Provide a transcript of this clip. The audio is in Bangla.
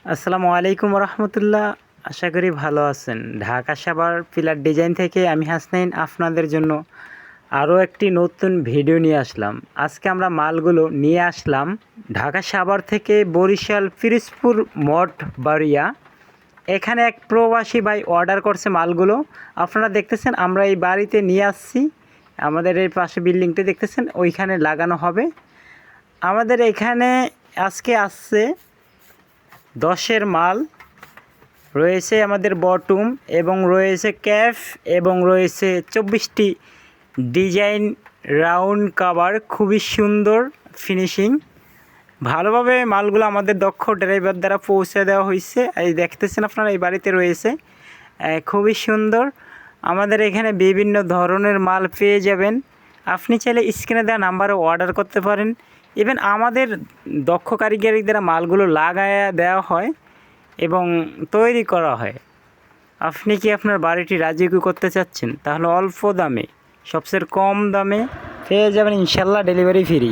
আসসালামু আলাইকুম রহমতুল্লাহ। আশা করি ভালো আছেন। ঢাকা সাভার পিলার ডিজাইন থেকে আমি হাসনাইন আপনাদের জন্য আরও একটি নতুন ভিডিও নিয়ে আসলাম। আজকে আমরা মালগুলো নিয়ে আসলাম ঢাকা সাভার থেকে বরিশাল পিরোজপুর মঠবাড়িয়া। এখানে এক প্রবাসী ভাই অর্ডার করছে মালগুলো। আপনারা দেখতেছেন আমরা এই বাড়িতে নিয়ে আসছি। আমাদের এই পাশে বিল্ডিংটি দেখতেছেন, ওইখানে লাগানো হবে। আমাদের এখানে আজকে আসছে 10-এর মাল রয়েছে, আমাদের বটম এবং রয়েছে ক্যাফ এবং রয়েছে 24টি ডিজাইন রাউন্ড কাভার। খুবই সুন্দর ফিনিশিং, ভালোভাবে মালগুলো আমাদের দক্ষ ড্রাইভার দ্বারা পৌঁছে দেওয়া হয়েছে। এই দেখতেছেন আপনারা এই বাড়িতে রয়েছে, খুবই সুন্দর। আমাদের এখানে বিভিন্ন ধরনের মাল পেয়ে যাবেন। আপনি চাইলে স্ক্রিনে দেওয়া নাম্বারে অর্ডার করতে পারেন। ইভেন আমাদের দক্ষ কারিগরি দ্বারা মালগুলো লাগায়া দেওয়া হয় এবং তৈরি করা হয়। আপনি কি আপনার বাড়িটি রাজকীয় করতে চাচ্ছেন? তাহলে অল্প দামে, সবচেয়ে কম দামে পেয়ে যাবেন ইনশাল্লাহ, ডেলিভারি ফ্রি।